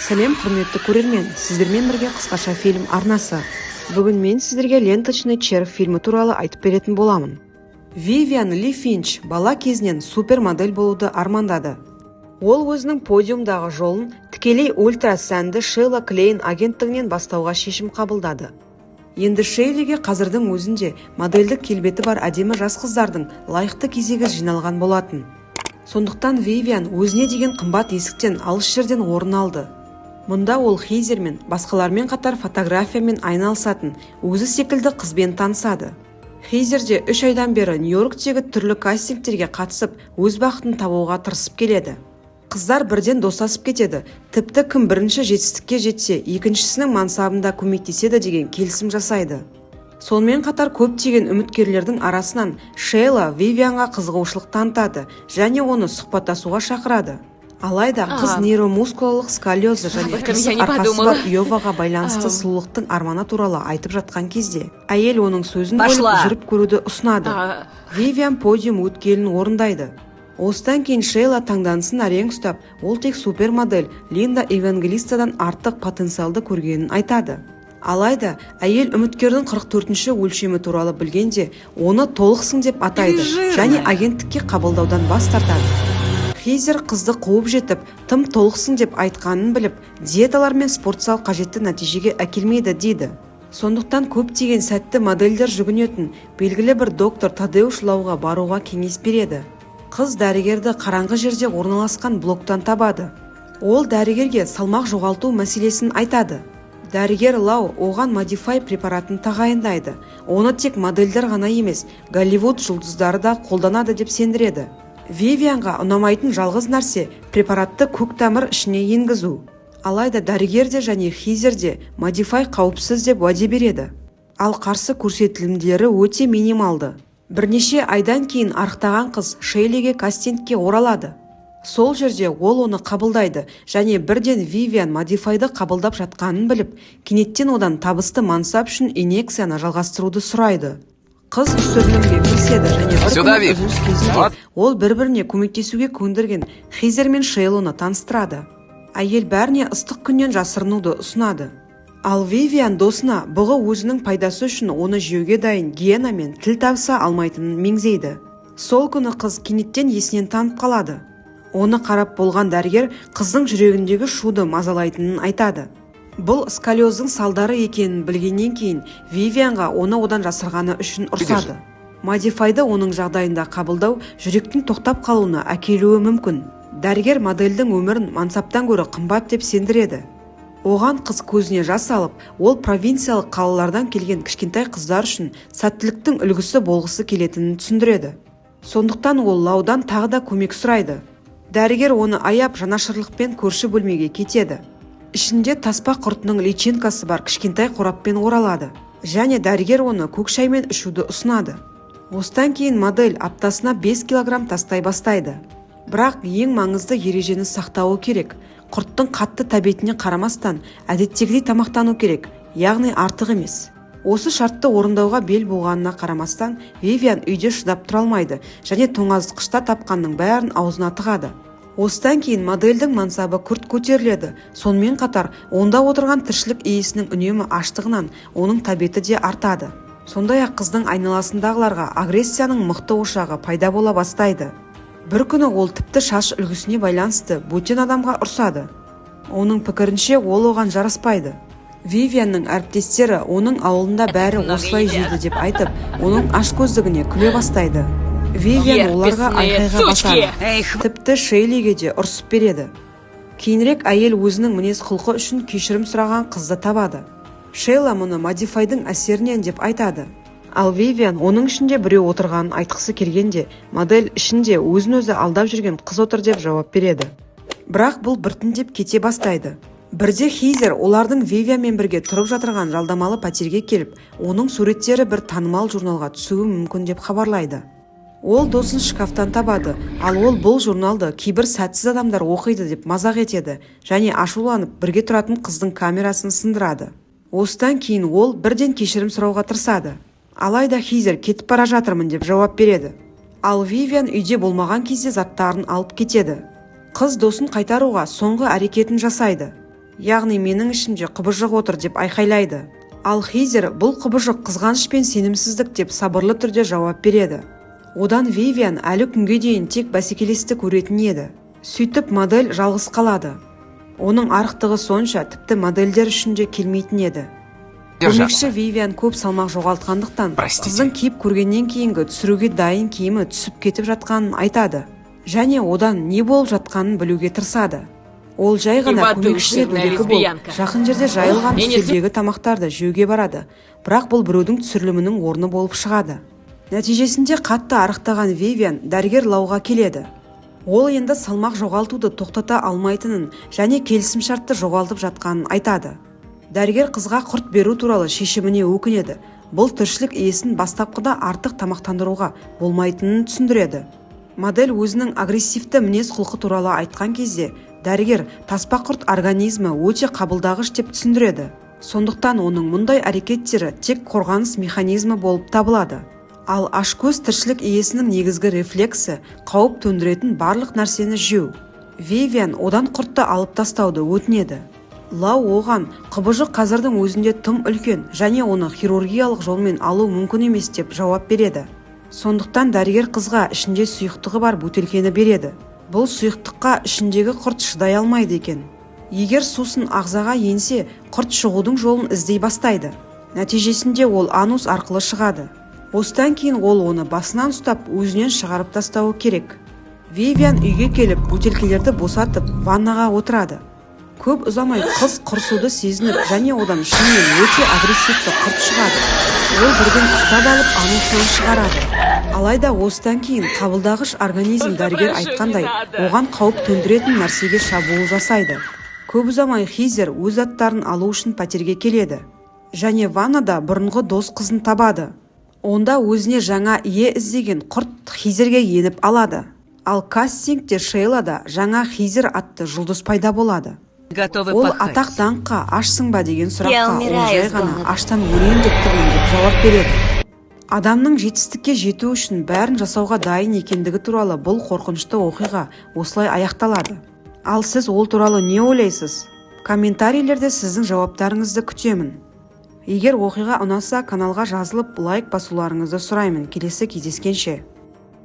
Сәлем құрметті көрермен, сіздермен бірге қысқаша фильм арнасы. Бүгін мен сіздерге «Ленточный червь» фильмі туралы айтып беретін боламын. Вивиан Ли Финч бала кезінен супермодель болуды армандады. Ол өзінің подиумдағы жолын тікелей ультра сәнді Шейла Клейн агенттігінен бастауға шешім қабылдады. Енді Шейлиге қазірдің өзінде модельдік келбеті бар әдемі жас қыздардың лайықты кезегі жиналған болатын. Сондықтан Вивиан өзіне деген қымбат есіктен алыс жерден орын алды. Мұнда ол Хейзермен, басқалармен қатар фотографиямен айналысатын өзі секілді қызбен танысады. Хейзерде 3 айдан бері Нью-Йорктегі түрлі кастингтерге қатысып, өз бақытын табуға тырысып келеді. Қыздар бірден достасып кетеді, тіпті кім бірінші жетістікке жетсе, екіншісінің мансабында көмектеседі деген келісім жасайды. Сонымен қатар көптеген үміткерлердің арасынан Шейла Вивианға қызығушылық танытады және оны сұхбаттасуға шақырады. Алайда қыз нейромускулалық сколиозы және қисық арқасы бар Йоваға байланысты сұлулықтың арманы туралы айтып жатқан кезде, әйел оның сөзін бөліп жүріп көруді ұсынады. Вивиан подиум өткелін орындайды. Осыдан кейін Шейла таңданысын әрең ұстап, ол тек супермодель Линда Евангелистадан артық потенциалды көргенін айтады. Алайда әйел үміткердің 44-ші өлшемі туралы білгенде, оны толықсың деп атайды және агенттікке қабылдаудан бас тартады. Хейзер қызды қуып жетіп, тым толықсың деп айтқанын біліп, диеталар мен спортзал қажетті нәтижеге әкелмейді дейді. Сондықтан көптеген сәтті модельдер жүгінетін белгілі бір доктор Тадеуш Лауға баруға кеңес береді. Қыз дәрігерді қараңғы жерде орналасқан блоктан табады. Ол дәрігерге салмақ жоғалту мәселесін айтады. Дәрігер Лау оған Modify препаратын тағайындайды. Оны тек модельдер ғана емес, Голливуд жұлдыздары да қолданады деп сендіреді. Вивианға ұнамайтын жалғыз нәрсе препаратты көк тамыр ішіне енгізу. Алайда дәрігерде және Хейзерде Modify қауіпсіз деп уәде береді. Ал қарсы көрсетілімдері өте минималды. Бірнеше айдан кейін арықтаған қыз Шейлиге кастингке оралады. Сол жерде ол оны қабылдайды және бірден Вивиан Modify'ды қабылдап жатқанын біліп, кенеттен одан табысты мансап үшін инъекцияны жалғастыруды сұрайды. Қыз түсірілімге кіріседі және бір күні үзіліс кезінде ол бір-біріне көмектесуге көндірген Хейзер мен Шейлоны таныстырады. Әйел бәріне ыстық күннен жасырынуды ұсынады. Ал Вивиан досына бұғы өзінің пайдасы үшін оны жеуге дайын гиенамен тіл табыса алмайтынын меңзейді. Сол күні қыз кенеттен есінен танып қалады. Оны қарап болған дәрігер қыздың жүрегіндегі шуды мазалайтынын айтады. Бұл сколиоздың салдары екенін білгеннен кейін Вивианға оны одан жасырғаны үшін ұрсады. Modify'ды оның жағдайында қабылдау жүректің тоқтап қалуына әкелуі мүмкін. Дәрігер модельдің өмірін мансаптан гөрі қымбат деп сендіреді. Оған қыз көзіне жас алып, ол провинциялық қалалардан келген кішкентай қыздар үшін сәттіліктің үлгісі болғысы келетінін түсіндіреді. Сондықтан ол Лаудан тағы да көмек сұрайды. Дәрігер оны аяп жанашырлықпен көрші бөлмеге кетеді. Ішінде таспа құртының личинкасы бар кішкентай қораппен оралады және дәрігер оны көк шаймен ішуді ұсынады. Осыдан кейін модель аптасына 5 килограмм тастай бастайды. Бірақ ең маңызды ережені сақтауы керек. Құрттың қатты тәбетіне қарамастан әдеттегідей тамақтану керек, яғни артық емес. Осы шартты орындауға бел болғанына қарамастан, Вивиан үйде шыдап тұра алмайды және тоңазытқышта тапқанның бәрін аузына тығады. Осыдан кейін модельдің мансабы күрт көтеріледі. Сонымен қатар, онда отырған тіршілік иесінің үнемі аштығынан оның тәбеті де артады. Сондай-ақ қыздың айналасындағыларға агрессияның мықты ошағы пайда бола бастайды. Бір күні ол тіпті шаш үлгісіне байланысты бөтен адамға ұрсады. Оның пікірінше ол оған жараспайды. Вивианның әріптестері оның ауылында бәрі осылай жейді деп айтып, оның ашкөздігіне күле бастайды. Вивиан оларға айқайға басады. Тіпті Шейлиге де ұрсып береді. Кейінірек әйел өзінің мінез құлқы үшін кешірім сұраған қызды табады. Шейла мұны Modify'дың әсерінен деп айтады. Ал Вивиан оның ішінде біреу отырғанын айтқысы келгенде, модель ішінде өзін өзі алдап жүрген қыз отыр деп жауап береді. Бірақ бұл біртіндеп кете бастайды. Бірде Хейзер олардың Вивианмен бірге тұрып жатырған жалдамалы пәтерге келіп, оның суреттері бір танымал журналға түсуі мүмкін деп хабарлайды. Ол досын шкафтан табады, ал ол бұл журналды кейбір сәтсіз адамдар оқиды деп мазақ етеді және ашуланып бірге тұратын қыздың камерасын сындырады. Осыдан кейін ол бірден кешірім сұрауға тырысады. Алайда Хейзер кетіп бара жатырмын деп жауап береді. Ал Вивиан үйде болмаған кезде заттарын алып кетеді. Қыз досын қайтаруға соңғы әрекетін жасайды. яғни менің ішімде құбыжық отыр деп айқайлайды. Ал Хизер бұл құбыжық қызғаныш пен сенімсіздік деп сабырлы түрде жауап береді. Одан Вивиан әлі күнге дейін тек бәсекелестік көретін еді. Сөйтіп модель жалғыз қалады. Оның арықтығы сонша тіпті модельдер үшін де келмейтін еді. Көмекші Вивиан көп салмақ жоғалтқандықтан қыздың киіп көргеннен кейінгі түсіруге дайын киімі түсіп кетіп жатқанын айтады. Және одан не болып жатқанын білуге тырысады. Ол жай ғана көмекшіге дөрекі болып, жақын жерде жайылған үстелдегі тамақтарды жеуге барады. Бірақ бұл біреудің түсірілімінің орны болып шығады. Нәтижесінде қатты арықтаған Вивиан дәрігер Лауға келеді. Ол енді салмақ жоғалтуды тоқтата алмайтынын және келісімшартты жоғалтып жатқанын айтады. Дәрігер қызға құрт беру туралы шешіміне өкінеді. Бұл тіршілік иесін бастапқыда артық тамақтандыруға болмайтынын түсіндіреді. Модель өзінің агрессивті мінез құлқы туралы айтқан кезде, дәрігер таспа құрт организмі өте қабылдағыш деп түсіндіреді. Сондықтан оның мұндай әрекеттері тек қорғаныс механизмі болып табылады. Ал ашкөз тіршілік иесінің негізгі рефлексі қауіп төндіретін барлық нәрсені жеу. Вивиан одан құртты алып тастауды өтінеді. Лау оған құбыжық қазірдің өзінде тым үлкен және оны хирургиялық жолмен алу мүмкін емес деп жауап береді. Сондықтан дәрігер қызға ішінде сұйықтығы бар бөтелкені береді. Бұл сұйықтыққа ішіндегі құрт шыдай алмайды екен. Егер сусын ағзаға енсе, құрт шығудың жолын іздей бастайды. Нәтижесінде ол анус арқылы шығады. Осыдан кейін ол оны басынан ұстап, өзінен шығарып тастауы керек. Вивиан үйге келіп, бөтелкелерді босатып, ваннаға отырады. Көп ұзамай қыз құрсуды сезініп, және одан шынымен өте агрессивті құрт шығады. Ол бірден ұстап алып, анусынан шығарады. Алайда осыдан кейін қабылдағыш организм дәрігер айтқандай, оған қауіп төндіретін нәрсеге шабуыл жасайды. Көп ұзамай Хизер өз заттарын алу үшін пәтерге келеді. Және ваннада бұрынғы дос қызын табады. Онда өзіне жаңа ие іздеген құрт Хизерге еніп алады. Ал кастингте Шейлада жаңа Хизер атты жұлдыз пайда болады. Ол атақ даңққа ашсың ба деген сұраққа ол жай ғана аштан өлейін деп тұрмын деп жауап береді. Адамның жетістікке жету үшін бәрін жасауға дайын екендігі туралы бұл қорқынышты оқиға осылай аяқталады. Ал сіз ол туралы не ойлайсыз? Комментарийлерде сіздің жауаптарыңызды күтемін. Егер оқиға ұнаса, каналға жазылып лайк басуларыңызды сұраймын. Келесі кездескенше.